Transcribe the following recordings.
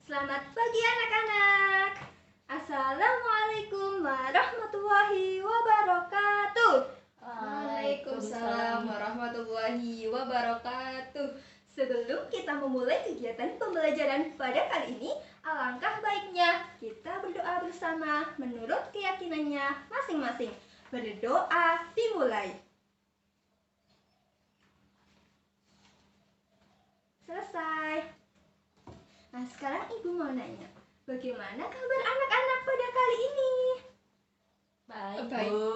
Selamat pagi anak-anak. Assalamualaikum warahmatullahi wabarakatuh. Waalaikumsalam warahmatullahi wabarakatuh. Sebelum kita memulai kegiatan pembelajaran pada kali ini, alangkah baiknya kita berdoa bersama menurut keyakinannya masing-masing. Berdoa dimulai. Selesai. Nah, sekarang ibu mau nanya, bagaimana kabar anak-anak pada kali ini? Baik, Baik. Bu.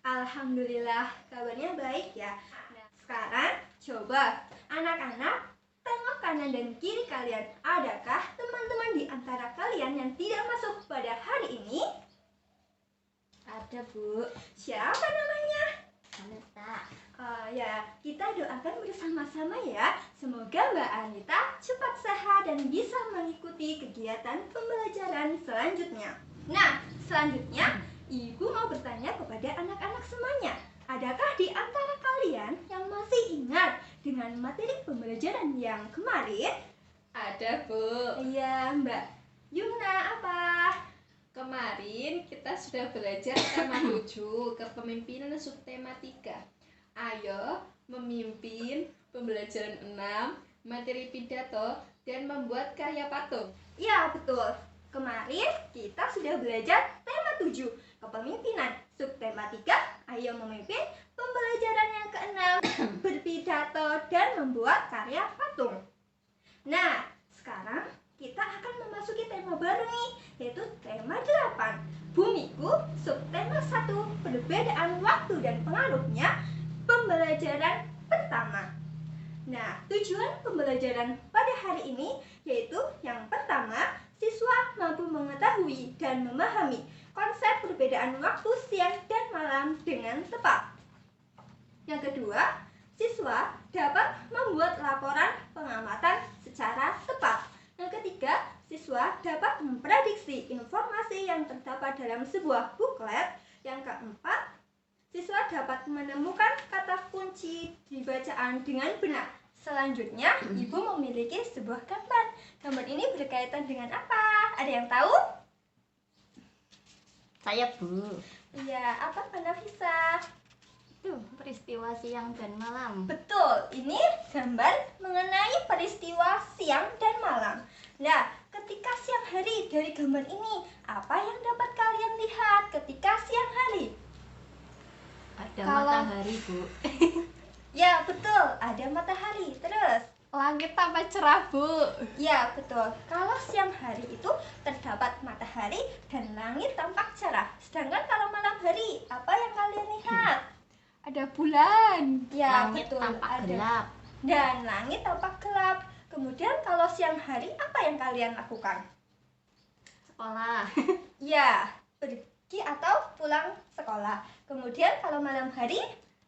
Alhamdulillah, kabarnya baik ya. Nah, sekarang coba anak-anak tengok kanan dan kiri kalian. Adakah teman-teman di antara kalian yang tidak masuk pada hari ini? Ada, Bu. Siapa namanya? Aneta. Ya, kita doakan bersama-sama ya. Semoga Mbak Anita cepat sehat dan bisa mengikuti kegiatan pembelajaran selanjutnya. Nah, selanjutnya Ibu mau bertanya kepada anak-anak semuanya. Adakah di antara kalian yang masih ingat dengan materi pembelajaran yang kemarin? Ada, Bu. Iya, Mbak Yumna, apa? Kemarin kita sudah belajar tema 7, kepemimpinan subtema 3. Ayo memimpin pembelajaran 6, materi pidato, dan membuat karya patung. Iya, betul. Kemarin kita sudah belajar tema 7, kepemimpinan. Subtema 3, ayo memimpin. Pembelajaran yang ke-6, berpidato dan membuat karya patung. Nah, sekarang kita akan memasuki tema baru nih, yaitu tema 8. Bumiku, subtema 1, perbedaan waktu dan pengaruhnya, pembelajaran pertama. Nah, tujuan pembelajaran pada hari ini yaitu yang pertama, siswa mampu mengetahui dan memahami konsep perbedaan waktu siang dan malam dengan tepat. Yang kedua, siswa dapat membuat laporan pengamatan secara tepat. Yang ketiga, siswa dapat memprediksi informasi yang terdapat dalam sebuah buklet. Yang keempat, siswa dapat menemukan kata kunci di bacaan dengan benar. Selanjutnya, Ibu memiliki sebuah gambar. Gambar ini berkaitan dengan apa? Ada yang tahu? Saya, Bu. Iya, apa Mbak Nafisa? Itu peristiwa siang dan malam. Betul, ini gambar mengenai peristiwa siang dan malam. Nah, ketika siang hari dari gambar ini, apa yang dapat kalian lihat ketika siang hari? Ada Kalau- matahari, Bu. Ya, betul, ada matahari. Terus? Langit tampak cerah, Bu. Ya, betul. Kalau siang hari itu terdapat matahari dan langit tampak cerah. Sedangkan kalau malam hari, apa yang kalian lihat? Ada bulan. Ya, Langit betul. tampak Ada. gelap. Dan langit tampak gelap. Kemudian kalau siang hari, apa yang kalian lakukan? Sekolah. Ya, pergi atau pulang sekolah. Kemudian kalau malam hari,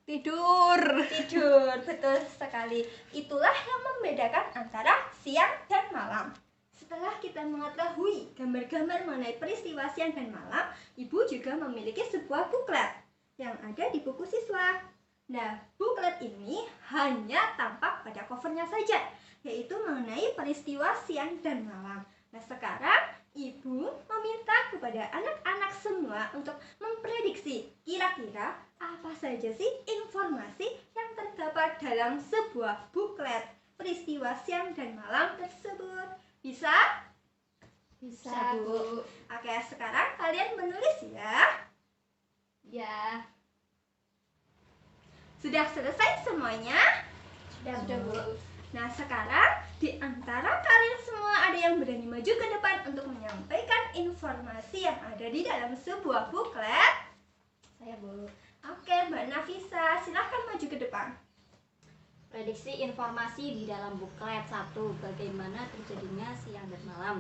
Tidur. tidur. Betul sekali. Itulah yang membedakan antara siang dan malam. Setelah kita mengetahui gambar-gambar mengenai peristiwa siang dan malam, Ibu juga memiliki sebuah buklet yang ada di buku siswa. Nah, buklet ini hanya tampak pada covernya saja, yaitu mengenai peristiwa siang dan malam. Nah, sekarang Ibu meminta kepada anak-anak semua untuk memprediksi kira-kira apa saja sih informasi yang terdapat dalam sebuah buklet peristiwa siang dan malam tersebut. Bisa? Bisa, Bu. Oke, sekarang kalian menulis ya. Ya. Sudah selesai semuanya? Sudah, Bu. Nah, sekarang di antara kalian semua ada yang berani maju ke depan untuk menyampaikan informasi yang ada di dalam sebuah buklet? Saya, Bu. Oke, Mbak Nafisa, silahkan maju ke depan. Prediksi informasi di dalam buklet. 1. Bagaimana terjadinya siang dan malam.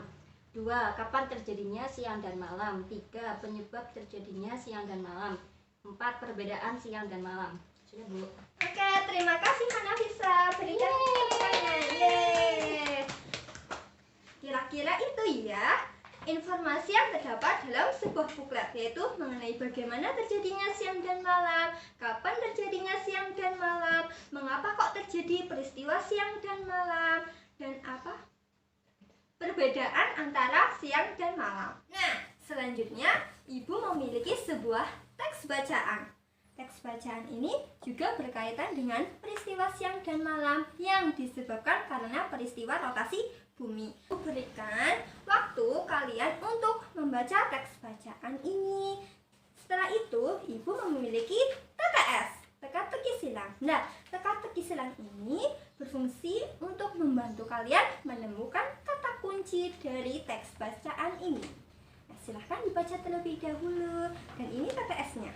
2. Kapan terjadinya siang dan malam. 3. Penyebab terjadinya siang dan malam. 4. Perbedaan siang dan malam. Sudah, Bu. Oke, terima kasih Mbak Nafisa. Berikan tepukannya. Yeay. Kira-kira itu ya informasi yang terdapat dalam sebuah buklet, yaitu mengenai bagaimana terjadinya siang dan malam, kapan terjadinya siang dan malam, mengapa kok terjadi peristiwa siang dan malam, dan apa perbedaan antara siang dan malam. Nah, selanjutnya Ibu memiliki sebuah teks bacaan. Teks bacaan ini juga berkaitan dengan peristiwa siang dan malam yang disebabkan karena peristiwa rotasi bumi. Berikan waktu kalian untuk membaca teks bacaan ini. Setelah itu, Ibu memiliki TTS, teka-teki silang. Nah, teka-teki silang ini berfungsi untuk membantu kalian menemukan kata kunci dari teks bacaan ini. Nah, silahkan dibaca terlebih dahulu. Dan ini TTS-nya.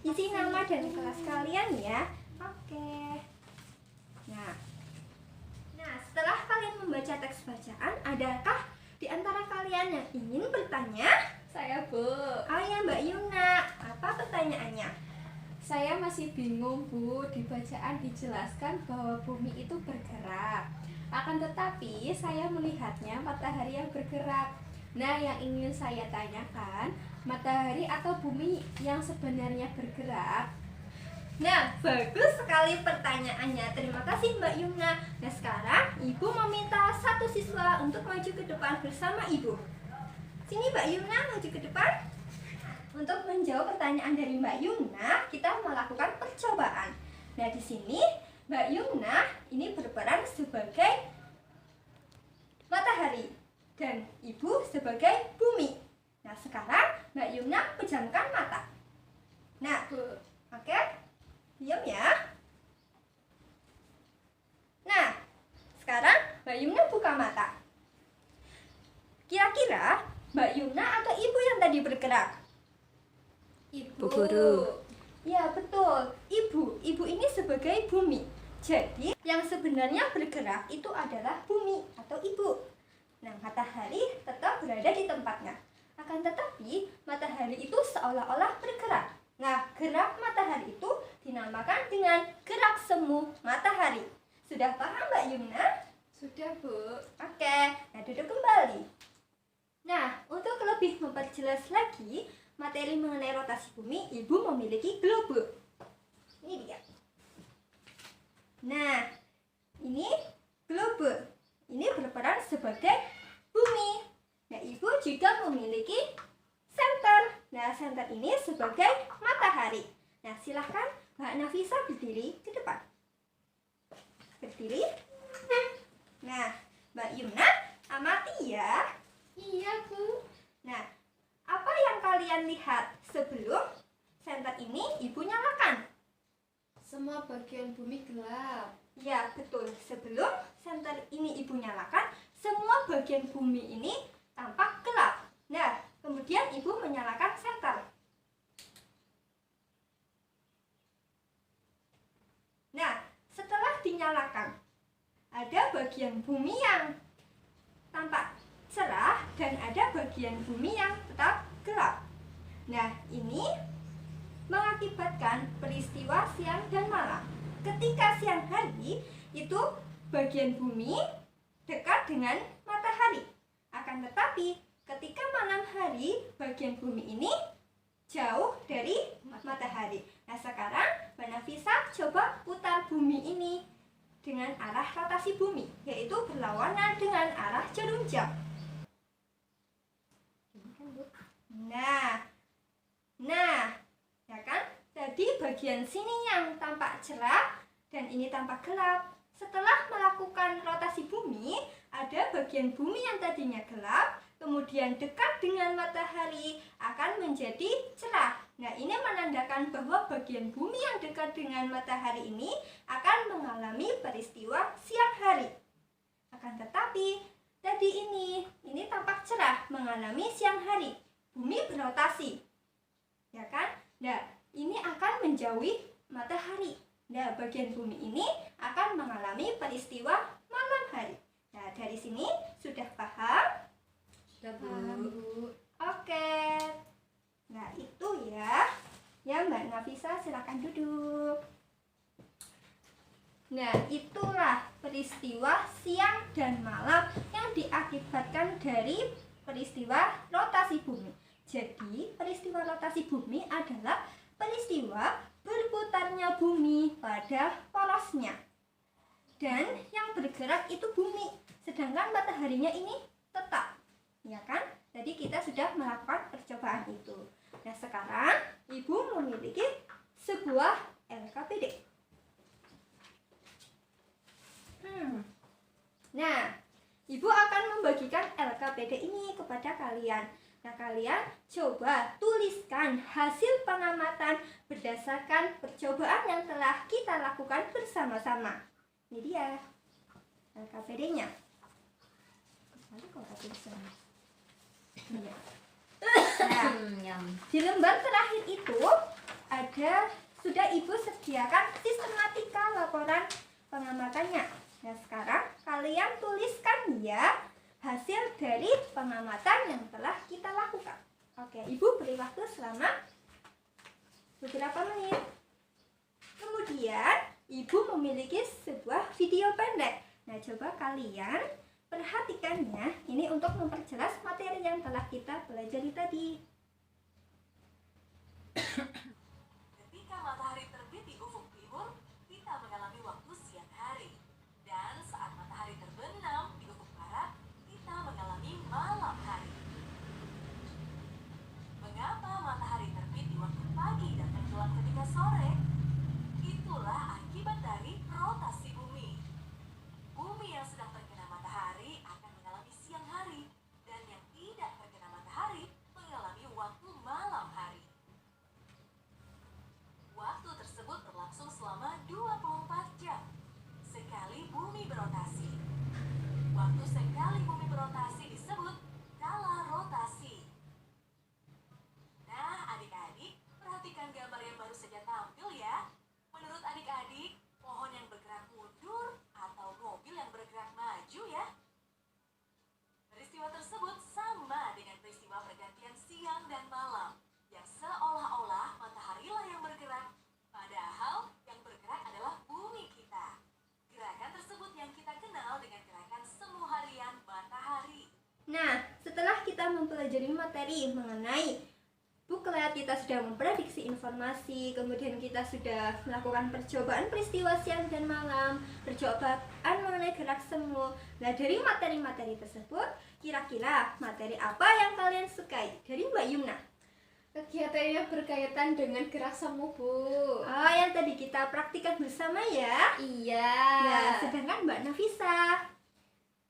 Isi nama dan kelas kalian ya. Oke. Nah, setelah kalian membaca teks bacaan, adakah di antara kalian yang ingin bertanya? Saya, Bu. Oh ya, Mbak Yuna, apa pertanyaannya? Saya masih bingung, Bu. Di bacaan dijelaskan bahwa bumi itu bergerak. Akan tetapi saya melihatnya matahari yang bergerak. Nah, yang ingin saya tanyakan, matahari atau bumi yang sebenarnya bergerak? Nah, bagus sekali pertanyaannya. Terima kasih Mbak Yuna. Nah, sekarang Ibu meminta satu siswa untuk maju ke depan bersama Ibu. Sini Mbak Yuna, maju ke depan. Untuk menjawab pertanyaan dari Mbak Yuna, kita melakukan percobaan. Nah, di sini Mbak Yuna ini berperan sebagai matahari dan Ibu sebagai bumi. Nah, sekarang Mbak Yuna pejamkan mata. Nah, oke. Diam ya. Nah, sekarang Mbak Yuna buka mata. Kira-kira Mbak Yuna atau Ibu yang tadi bergerak? Ibu. Bu Guru. Ya, betul. Ibu. Ibu ini sebagai bumi. Jadi, yang sebenarnya bergerak itu adalah bumi atau Ibu. Nah, matahari tetap berada di tempatnya. Akan tetapi, matahari itu seolah-olah bergerak. Nah, gerak matahari itu dinamakan dengan gerak semu matahari. Sudah paham Mbak Yuna? Sudah, Bu. Oke, nah duduk kembali. Nah, untuk lebih memperjelas lagi materi mengenai rotasi bumi, Ibu memiliki globe. Ini dia. Nah, ini globe. Ini berperan sebagai bumi. Nah, Ibu juga memiliki senter. Nah, senter ini sebagai matahari. Nah, silahkan Mbak Nafisa berdiri ke depan. Berdiri. Nah, Mbak Yuna, amati ya. Iya, Bu. Nah, apa yang kalian lihat sebelum senter ini Ibu nyalakan? Semua bagian bumi gelap. Ya, betul. Sebelum senter ini Ibu nyalakan, semua bagian bumi ini tampak gelap. Nah, kemudian Ibu menyalakan senter. Nah, setelah dinyalakan, ada bagian bumi yang tampak cerah dan ada bagian bumi yang tetap gelap. Nah, ini mengakibatkan peristiwa siang dan malam. Ketika siang hari, itu bagian bumi dekat dengan matahari. Akan tetapi, ketika malam hari, bagian bumi ini jauh dari matahari. Nah, sekarang Mbak Nafisa coba putar bumi ini dengan arah rotasi bumi, yaitu berlawanan dengan arah jarum jam. Nah, ya kan? Jadi bagian sini yang tampak cerah dan ini tampak gelap. Setelah melakukan rotasi bumi, ada bagian bumi yang tadinya gelap, kemudian dekat dengan matahari akan menjadi cerah. Nah, ini menandakan bahwa bagian bumi yang dekat dengan matahari ini akan mengalami peristiwa siang hari. Akan tetapi, tadi ini tampak cerah mengalami siang hari. Bumi berotasi, ya kan? Nah, ini akan menjauhi matahari. Nah, bagian bumi ini akan mengalami peristiwa malam hari. Nah, dari sini sudah paham? Sudah, Paham, Bu. Bu. Oke. Nah, itu ya. Ya, Mbak Nafisa, silakan duduk. Nah, itulah peristiwa siang dan malam yang diakibatkan dari peristiwa rotasi bumi. Jadi, peristiwa rotasi bumi adalah peristiwa berputarnya bumi pada porosnya. Dan yang bergerak itu bumi. sedangkan mataharinya ini tetap, ya kan? Jadi kita sudah melakukan percobaan itu. Nah, sekarang Ibu memiliki sebuah LKPD. Nah, Ibu akan membagikan LKPD ini kepada kalian. Nah, kalian coba tuliskan hasil pengamatan berdasarkan percobaan yang telah kita lakukan bersama-sama. Ini dia LKPD-nya. Nah, di lembar terakhir itu sudah Ibu sediakan sistematika laporan pengamatannya. Nah, sekarang kalian tuliskan ya hasil dari pengamatan yang telah kita lakukan. Oke, Ibu beri waktu selama beberapa menit. Kemudian Ibu memiliki sebuah video pendek. Nah, coba kalian perhatikannya. Ini untuk memperjelas materi yang telah kita pelajari tadi. Ketika matahari terbit di ufuk timur, kita mengalami waktu siang hari. Dan saat matahari terbenam di ufuk barat, kita mengalami malam hari. Mengapa matahari terbit di waktu pagi dan tenggelam ketika sore? Itulah akibat dari rotasi bumi. Bumi yang sedang terkena matahari akan mengalami siang hari, dan yang tidak terkena matahari mengalami waktu malam hari. Waktu tersebut berlangsung selama 24 jam. Sekali bumi berotasi. Waktu sekali bumi berotasi disebut kala rotasi. Nah, adik-adik, perhatikan gambar yang baru saja tampil ya. Menurut adik-adik, pohon yang bergerak mundur atau mobil yang bergerak maju ya? Peristiwa tersebut sama dengan peristiwa pergantian siang dan malam, yang seolah-olah mataharilah yang bergerak, padahal yang bergerak adalah bumi kita. Gerakan tersebut yang kita kenal dengan gerakan semu harian matahari. Nah, setelah kita mempelajari materi mengenai buklet, kita sudah memprediksi informasi, kemudian kita sudah melakukan percobaan peristiwa siang dan malam, percobaan mengenai gerak semu. Nah, dari materi-materi tersebut, kira-kira materi apa yang kalian sukai? Dari Mbak Yumna. Kegiatannya berkaitan dengan gerak semu, Bu. Oh, yang tadi kita praktikkan bersama ya. Iya. Nah, sedangkan Mbak Nafisa.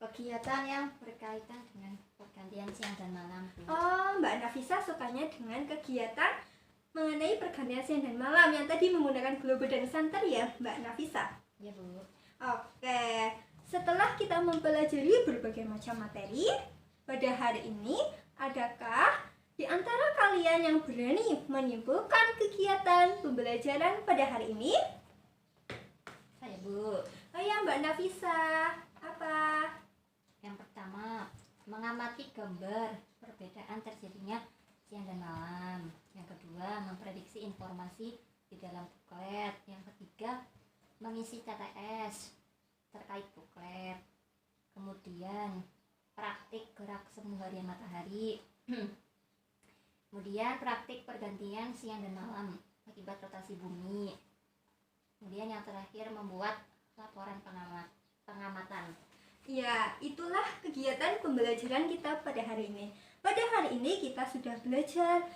Kegiatan yang berkaitan dengan pergantian siang dan malam. Oh, Mbak Nafisa sukanya dengan kegiatan mengenai pergantian siang dan malam yang tadi menggunakan globe dan santer ya, Mbak Nafisa. Ya, Bu. Oke, setelah kita mempelajari berbagai macam materi, pada hari ini, adakah di antara kalian yang berani menyimpulkan kegiatan pembelajaran pada hari ini? Saya, Bu. Oh ya, Mbak Nafisa. Apa? Yang pertama, mengamati gambar perbedaan terjadinya siang dan malam. Yang kedua, memprediksi informasi di dalam buklet. Yang ketiga, mengisi TTS terkait buklet. Kemudian, praktik gerak semu harian matahari. Kemudian, praktik pergantian siang dan malam akibat rotasi bumi. Kemudian yang terakhir, membuat laporan pengamatan. Ya, itulah kegiatan pembelajaran kita pada hari ini. Pada hari ini kita sudah belajar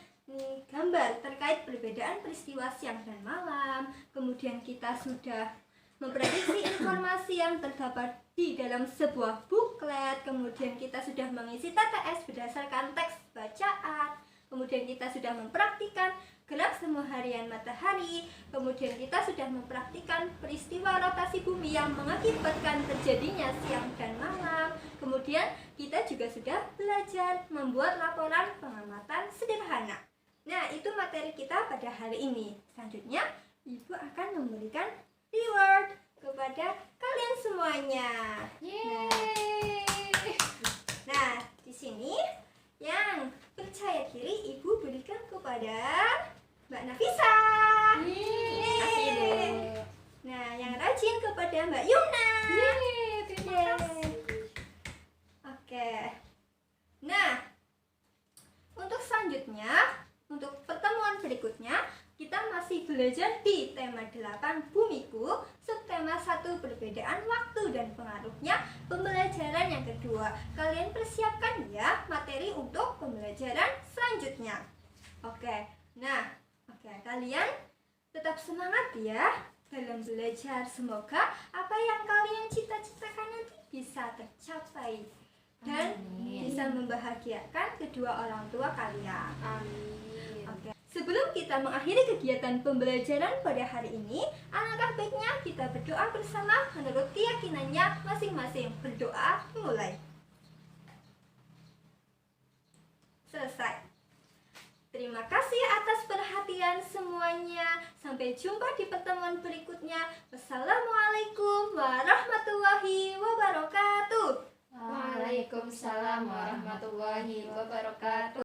gambar terkait perbedaan peristiwa siang dan malam. Kemudian kita sudah memprediksi informasi yang terdapat di dalam sebuah buklet. Kemudian kita sudah mengisi TTS berdasarkan teks bacaan. Kemudian kita sudah mempraktikkan gerak semu harian matahari. Kemudian kita sudah mempraktikkan peristiwa rotasi bumi yang mengakibatkan terjadinya siang dan malam. Kemudian kita juga sudah belajar membuat laporan pengamatan sederhana. Nah, itu materi kita pada hari ini. Selanjutnya, Ibu akan memberikan reward kepada kalian semuanya. Yeay. Nah, di sini yang percaya diri Ibu berikan kepada Mbak Nafisa. Kasih, Bu. Nah, yang rajin kepada Mbak Yumna. Terima kasih. Oke. Nah, untuk selanjutnya, untuk pertemuan berikutnya, kita masih belajar di tema 8 Bumiku, subtema tema 1 perbedaan waktu dan pengaruhnya pembelajaran yang kedua. Kalian persiapkan ya materi untuk pembelajaran selanjutnya. Oke, kalian tetap semangat ya dalam belajar. Semoga apa yang kalian cita-citakan nanti bisa tercapai dan bisa membahagiakan kedua orang tua kalian. Amin. Oke. Sebelum kita mengakhiri kegiatan pembelajaran pada hari ini, alangkah baiknya kita berdoa bersama menurut keyakinannya masing-masing. Berdoa mulai. Selesai. Terima kasih atas perhatian semuanya. Sampai jumpa di pertemuan berikutnya. Wassalamualaikum warahmatullahi wabarakatuh. Waalaikumsalam warahmatullahi wabarakatuh.